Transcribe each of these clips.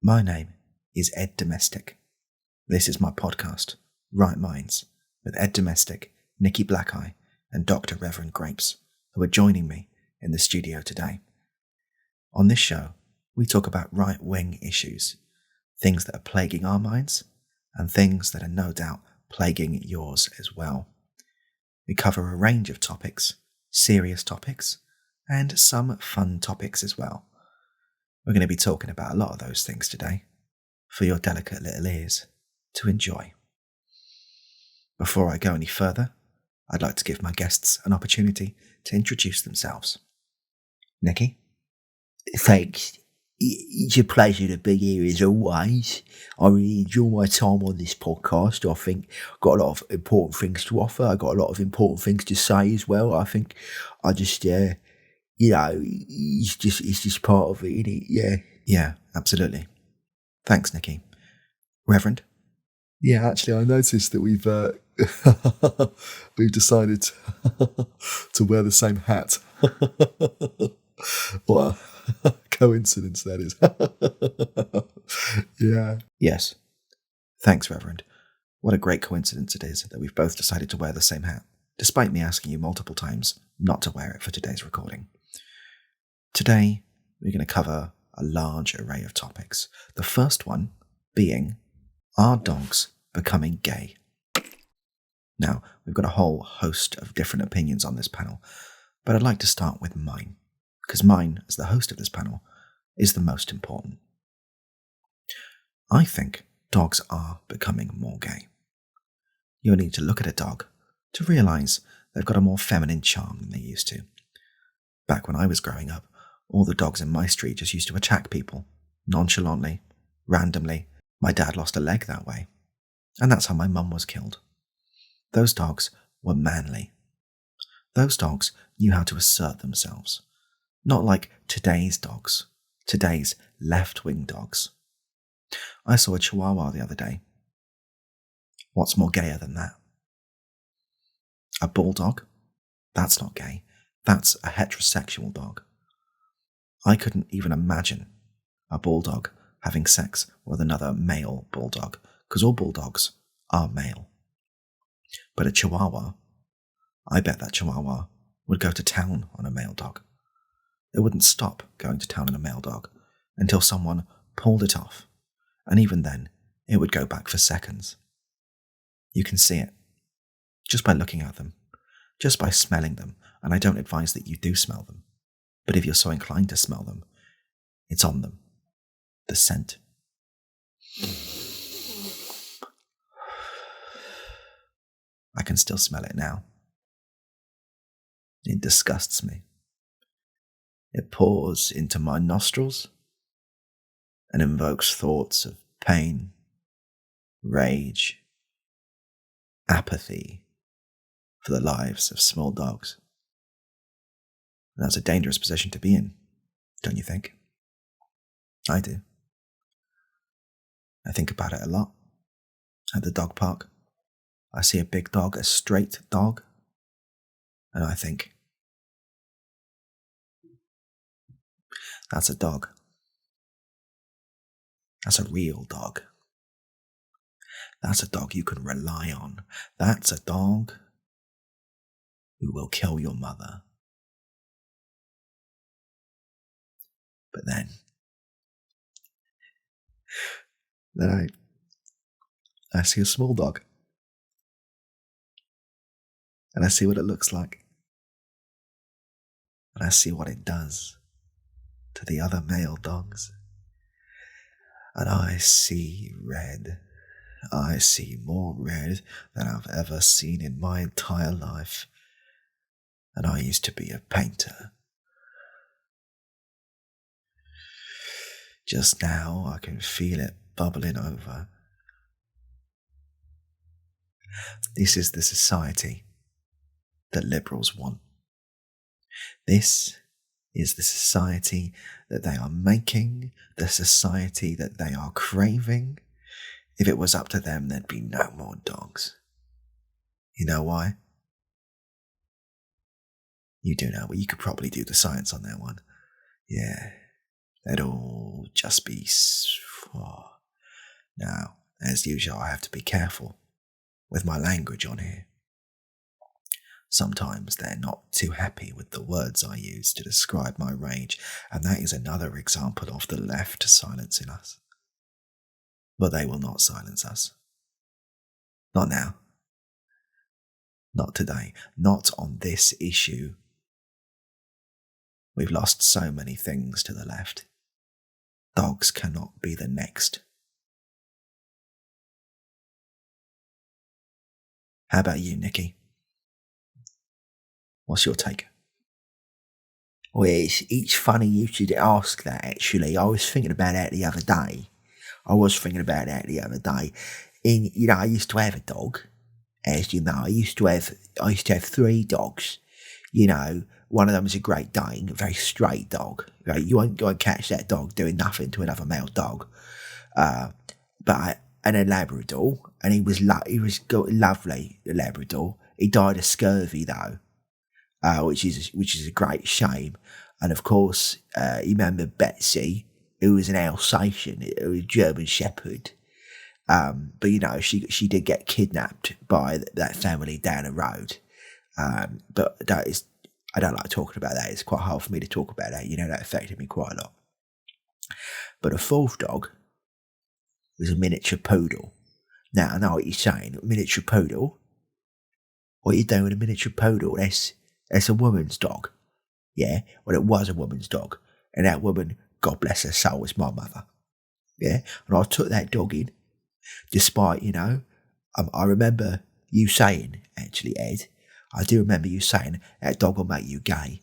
My name is Ed Domestic. This is my podcast, Right Minds, with Ed Domestic, Nicky Blackeye, and Dr. Reverend Grapes, who are joining me in the studio today. On this show, we talk about right-wing issues, things that are plaguing our minds, and things that are no doubt plaguing yours as well. We cover a range of topics, serious topics, and some fun topics as well. We're going to be talking about a lot of those things today, for your delicate little ears to enjoy. Before I go any further, I'd like to give my guests an opportunity to introduce themselves. Nicky? Thanks. It's a pleasure to be here as always. I really enjoy my time on this podcast. I think I've got a lot of important things to offer. I've got a lot of important things to say as well. I think I just, it's just part of it, innit? Yeah. Yeah, absolutely. Thanks, Nicky. Reverend? Yeah, actually, I noticed that we've decided to wear the same hat. What a coincidence that is. Yeah. Yes. Thanks, Reverend. What a great coincidence it is that we've both decided to wear the same hat, despite me asking you multiple times not to wear it for today's recording. Today, we're going to cover a large array of topics. The first one being, are dogs becoming gay? Now, we've got a whole host of different opinions on this panel, but I'd like to start with mine, because mine, as the host of this panel, is the most important. I think dogs are becoming more gay. You need to look at a dog to realise they've got a more feminine charm than they used to. Back when I was growing up, all the dogs in my street just used to attack people, nonchalantly, randomly. My dad lost a leg that way, and that's how my mum was killed. Those dogs were manly. Those dogs knew how to assert themselves, not like today's dogs, today's left-wing dogs. I saw a Chihuahua the other day. What's more gayer than that? A bulldog? That's not gay. That's a heterosexual dog. I couldn't even imagine a bulldog having sex with another male bulldog, because all bulldogs are male. But a Chihuahua, I bet that Chihuahua would go to town on a male dog. It wouldn't stop going to town on a male dog until someone pulled it off, and even then, it would go back for seconds. You can see it, just by looking at them, just by smelling them, and I don't advise that you do smell them. But if you're so inclined to smell them, it's on them. The scent. I can still smell it now. It disgusts me. It pours into my nostrils and invokes thoughts of pain, rage, apathy for the lives of small dogs. And that's a dangerous position to be in, don't you think? I do. I think about it a lot. At the dog park, I see a big dog, a straight dog, and I think, that's a dog. That's a real dog. That's a dog you can rely on. That's a dog who will kill your mother. But then I see a small dog. And I see what it looks like. And I see what it does to the other male dogs. And I see red. I see more red than I've ever seen in my entire life. And I used to be a painter. Just now I can feel it bubbling over. This is the society that liberals want. This is the society that they are making, the society that they are craving. If it was up to them, there'd be no more dogs. You know why? You do know, but you could probably do the science on that one. Yeah, they'd all just be As usual, I have to be careful with my language on here. Sometimes they're not too happy with the words I use to describe my rage, and that is another example of the left silencing us. But they will not silence us. Not now. Not today. Not on this issue. We've lost so many things to the left. Dogs cannot be the next. How about you, Nicky? What's your take? Well, it's funny you should ask that, actually. I was thinking about that the other day. I used to have a dog. As you know, I used to have 3 dogs. One of them was a Great Dane, a very straight dog. Right? You won't go and catch that dog doing nothing to another male dog. And a Labrador, and he was lovely, the Labrador. He died of scurvy though, which is a great shame. And of course, you remember Betsy, who was an Alsatian, a German Shepherd. But she did get kidnapped by that family down the road. But I don't like talking about that. It's quite hard for me to talk about that. That affected me quite a lot. But a 4th dog was a miniature poodle. Now, I know what you're saying. A miniature poodle? What are you doing with a miniature poodle? That's a woman's dog. Yeah? Well, it was a woman's dog. And that woman, God bless her soul, was my mother. Yeah? And I took that dog in, despite, I remember you saying, actually, Ed, I do remember you saying, that dog will make you gay.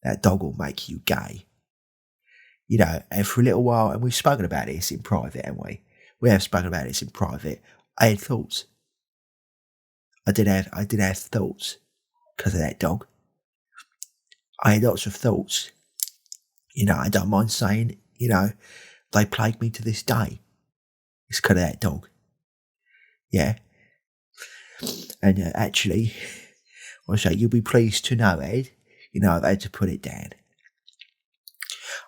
That dog will make you gay. And for a little while, and we've spoken about this in private, haven't we? We have spoken about this in private. I had thoughts. I did have thoughts because of that dog. I had lots of thoughts. I don't mind saying, they plague me to this day. It's because of that dog. Yeah. And actually, I say, you'll be pleased to know, Ed, I've had to put it down.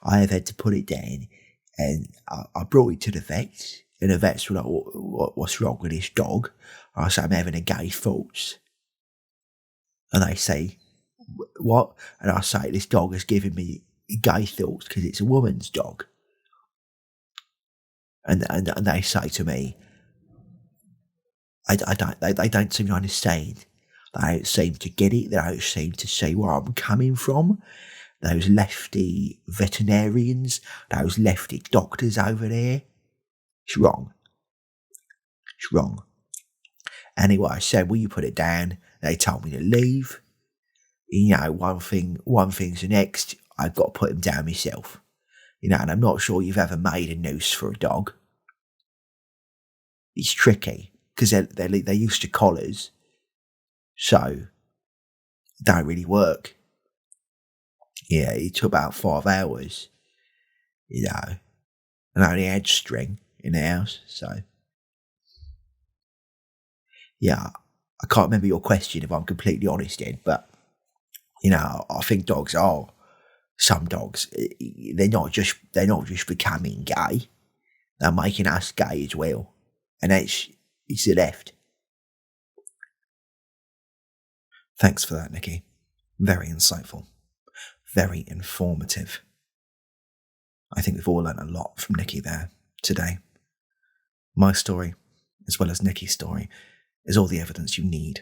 I have had to put it down, and I brought it to the vets, and the vets were like, what's wrong with this dog? I say, I'm having a gay thoughts. And they say, what? And I say, this dog has given me gay thoughts because it's a woman's dog. And they say to me, they don't seem to understand. They don't seem to get it. They don't seem to see where I'm coming from. Those lefty veterinarians, those lefty doctors over there. It's wrong. It's wrong. Anyway, I said, will you put it down? They told me to leave. One thing's the next. I've got to put him down myself. And I'm not sure you've ever made a noose for a dog. It's tricky because they're used to collars, so it don't really work. Yeah, it took about 5 hours, and I only had string in the house, so yeah, I can't remember your question if I'm completely honest, Ed, but I think some dogs, they're not just becoming gay, they're making us gay as well, and it's the left. Thanks for that, Nicky. Very insightful. Very informative. I think we've all learned a lot from Nicky there today. My story, as well as Nicky's story, is all the evidence you need.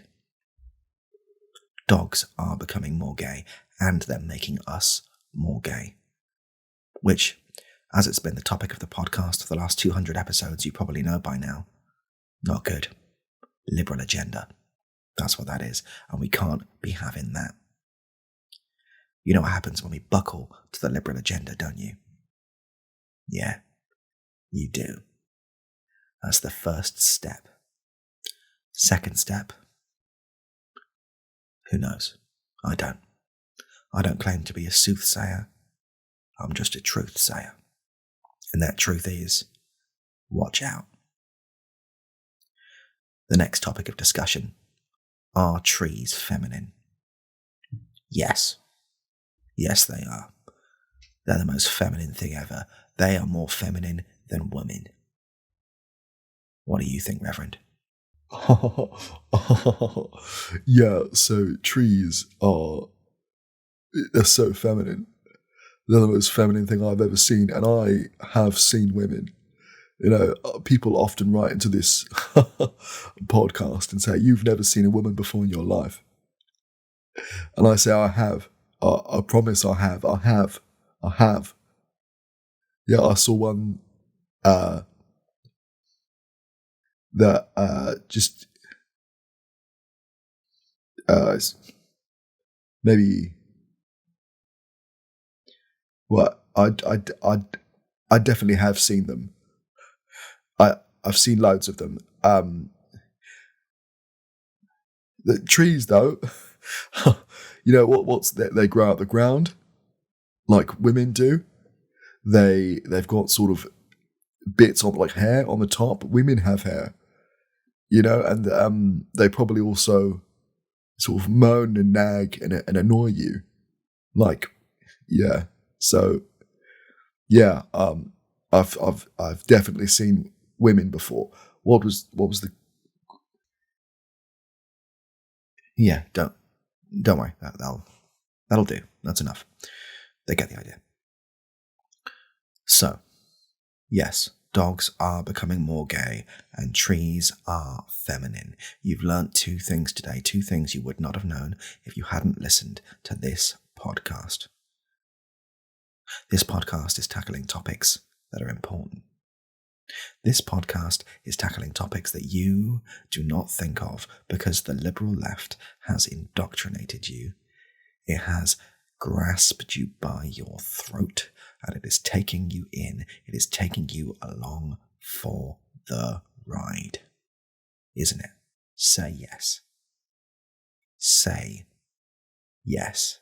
Dogs are becoming more gay, and they're making us more gay. Which, as it's been the topic of the podcast for the last 200 episodes, you probably know by now. Not good. Liberal agenda. That's what that is, and we can't be having that. You know what happens when we buckle to the liberal agenda, don't you? Yeah, you do. That's the first step. Second step. Who knows? I don't. I don't claim to be a soothsayer. I'm just a truth-sayer. And that truth is, watch out. The next topic of discussion. Are trees feminine? Yes. Yes, they are. They're the most feminine thing ever. They are more feminine than women. What do you think, Reverend? Yeah, so trees they're so feminine. They're the most feminine thing I've ever seen, and I have seen women. People often write into this podcast and say, "You've never seen a woman before in your life." And I say, I have. I promise I have. I have. Yeah, I saw one that just maybe well, I definitely have seen them. I've seen loads of them. The trees, though, what's they grow out the ground like women do. They've got sort of bits of like hair on the top. Women have hair, and they probably also sort of moan and nag and annoy you. Like, yeah. So, yeah. I've definitely seen women before. What was the? Yeah, don't worry. That'll do. That's enough. They get the idea. So, yes, dogs are becoming more gay and trees are feminine. You've learnt 2 things today, 2 things you would not have known if you hadn't listened to this podcast. This podcast is tackling topics that are important. This podcast is tackling topics that you do not think of because the liberal left has indoctrinated you. It has grasped you by your throat and it is taking you in. It is taking you along for the ride. Isn't it? Say yes. Say yes.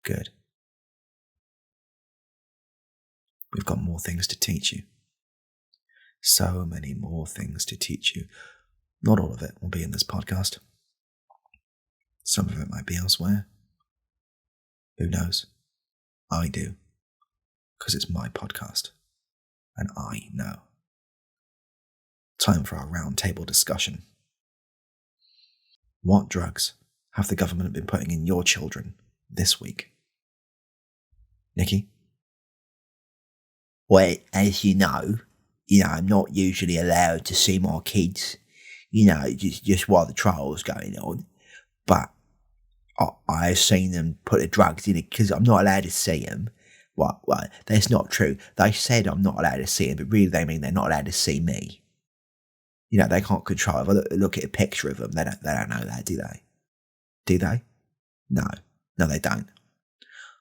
Good. We've got more things to teach you. So many more things to teach you. Not all of it will be in this podcast. Some of it might be elsewhere. Who knows? I do. Because it's my podcast. And I know. Time for our round table discussion. What drugs have the government been putting in your children this week? Nicky? Well, as you know, I'm not usually allowed to see my kids, just while the trial's going on. But I've seen them put the drugs in it because I'm not allowed to see them. Well, that's not true. They said I'm not allowed to see them, but really they mean they're not allowed to see me. They can't control. If I look at a picture of them, they don't know that, do they? Do they? No, they don't.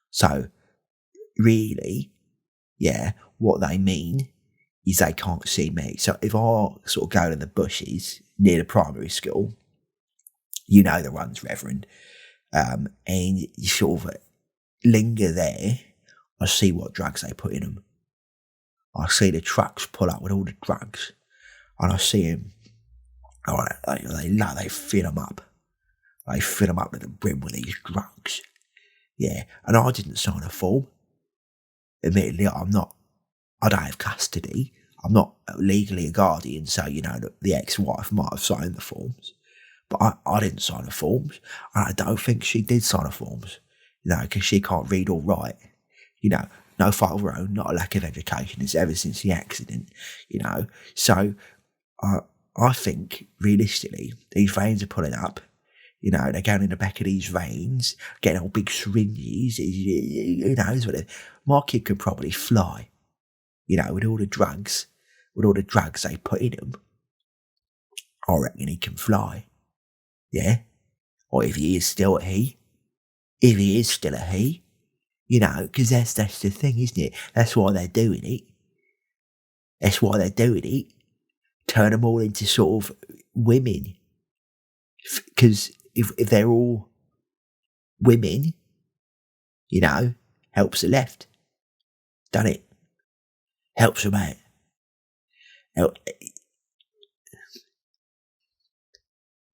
So, really, yeah, what they mean is they can't see me. So if I sort of go to the bushes near the primary school, the ones, Reverend, and you sort of linger there, I see what drugs they put in them. I see the trucks pull up with all the drugs, and I see them, they fill them up. They fill them up to the brim with these drugs. Yeah, and I didn't sign a form. Admittedly, I don't have custody. I'm not legally a guardian, so, the ex-wife might have signed the forms. But I didn't sign the forms, and I don't think she did sign the forms, because she can't read or write. No fault of her own, not a lack of education. It's ever since the accident, So I think, realistically, these veins are pulling up. They're going in the back of these veins, getting all big syringes. Who knows what my kid could probably fly, with all the drugs they put in him. I reckon he can fly. Yeah? Or if he is still a he. If he is still a he. Because that's the thing, isn't it? That's why they're doing it. Turn them all into sort of women. Because if they're all women, helps the left. Done it. Helps them out.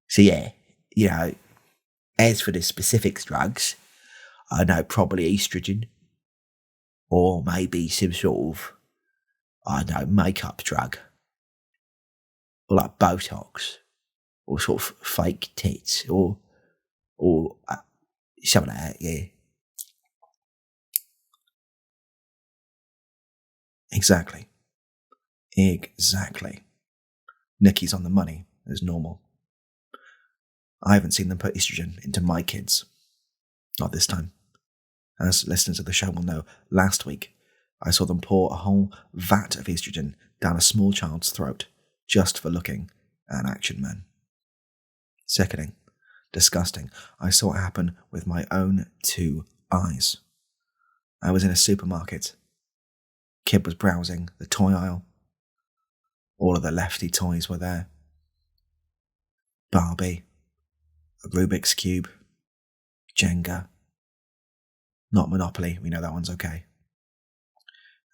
So yeah, as for the specific drugs, I know probably estrogen, or maybe some sort of, makeup drug. or like Botox, or sort of fake tits, or something like that. Yeah. Exactly. Nicky's on the money, as normal. I haven't seen them put estrogen into my kids. Not this time. As listeners of the show will know, last week I saw them pour a whole vat of estrogen down a small child's throat just for looking at an Action Man. Sickening. Disgusting. I saw it happen with my own 2 eyes. I was in a supermarket. Kid was browsing the toy aisle. All of the lefty toys were there. Barbie, a Rubik's Cube, Jenga. Not Monopoly, we know that one's okay.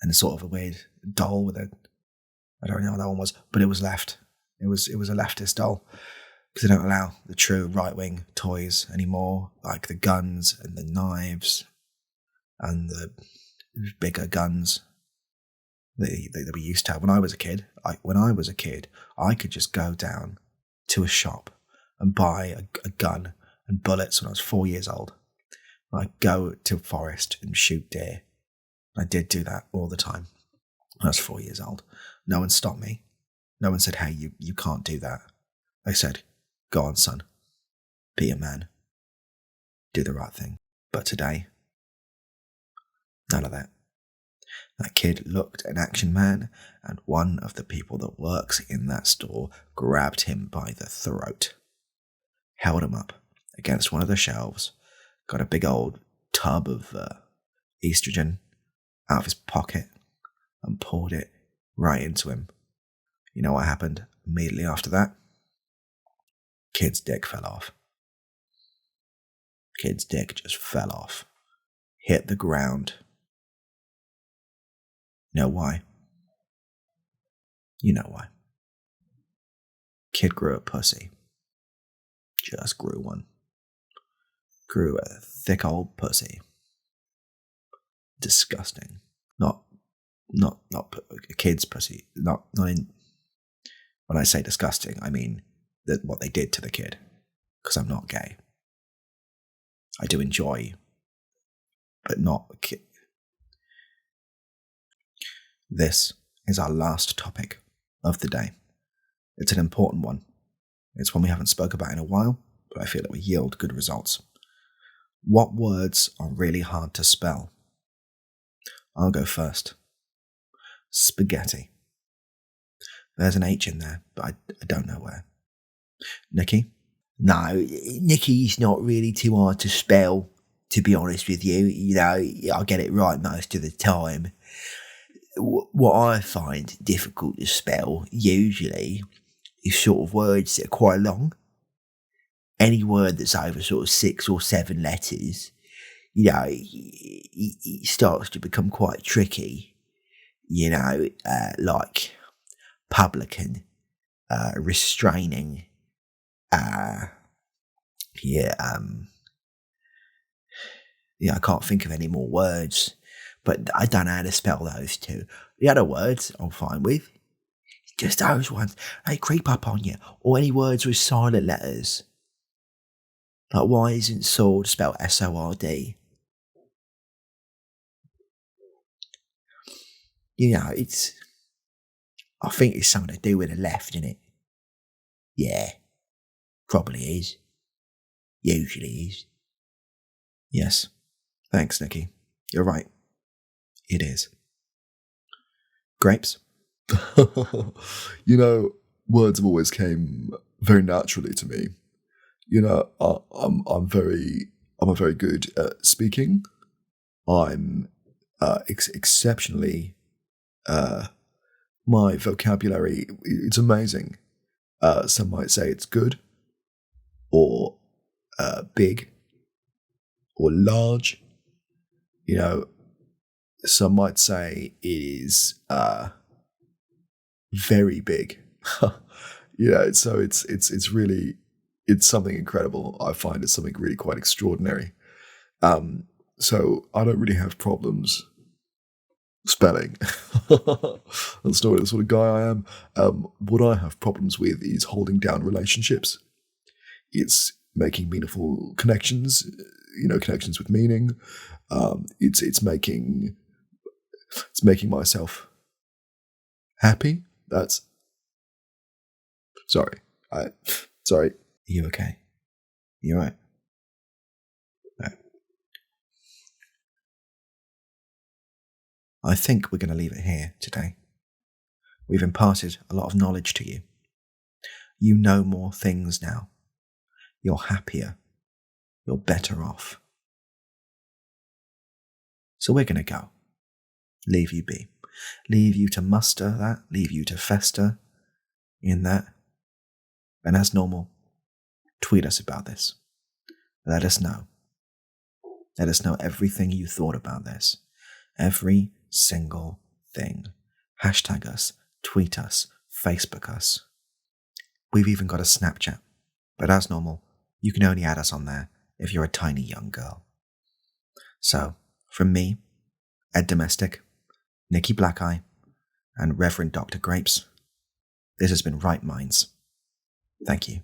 And a sort of a weird doll with I don't know what that one was, but it was left. It was a leftist doll. Because they don't allow the true right-wing toys anymore, like the guns and the knives and the bigger guns that we used to have. When I was a kid, I could just go down to a shop and buy a gun and bullets when I was 4 years old. I'd go to a forest and shoot deer. I did do that all the time when I was 4 years old. No one stopped me. No one said, hey, you can't do that. They said, go on, son. Be a man. Do the right thing. But today, none of that. That kid looked an Action Man, and one of the people that works in that store grabbed him by the throat, held him up against one of the shelves, got a big old tub of estrogen out of his pocket and poured it right into him. You know what happened immediately after that? Kid's dick fell off. Kid's dick just fell off. Hit the ground. You know why? You know why. Kid grew a pussy. Just grew one. Grew a thick old pussy. Disgusting. Not a kid's pussy. Not in. When I say disgusting, I mean that what they did to the kid. Because I'm not gay. I do enjoy, but not a kid. This is our last topic of the day. It's an important one. It's one we haven't spoke about in a while, but I feel it will yield good results. What words are really hard to spell? I'll go first. Spaghetti. There's an H in there, but I don't know where. Nicky? No, Nicky's not really too hard to spell, to be honest with you. You know, I get it right most of the time. What I find difficult to spell, usually, is sort of words that are quite long. Any word that's over sort of 6 or 7 letters, you know, it starts to become quite tricky. You know, like publican, restraining, I can't think of any more words, but I don't know how to spell those two. The other words I'm fine with. Just those ones, they creep up on you. Or any words with silent letters. Like, why isn't sword spelled S-O-R-D? You know, I think it's something to do with the left, innit? Yeah, probably is. Usually is. Yes. Thanks, Nicky. You're right. It is. Grapes? You know, words have always came very naturally to me. You know, I'm very good at speaking. I'm exceptionally. My vocabulary, it's amazing. Some might say it's good, or big, or large. You know, some might say it is very big. Yeah, so it's really, it's something incredible. I find it's something really quite extraordinary. So I don't really have problems spelling. That's not the sort of guy I am. What I have problems with is holding down relationships. It's making meaningful connections, connections with meaning. It's making myself happy. That's sorry. Sorry. Are you okay? You all right? No. I think we're going to leave it here today. We've imparted a lot of knowledge to you. You know more things now. You're happier. You're better off. So we're going to go. Leave you be. Leave you to muster that. Leave you to fester in that. And as normal, tweet us about this. Let us know. Let us know everything you thought about this. Every single thing. Hashtag us, tweet us, Facebook us. We've even got a Snapchat. But as normal, you can only add us on there if you're a tiny young girl. So, from me, Ed Domestic, Nicky Blackeye, and Reverend Dr. Grapes, this has been Right Minds. Thank you.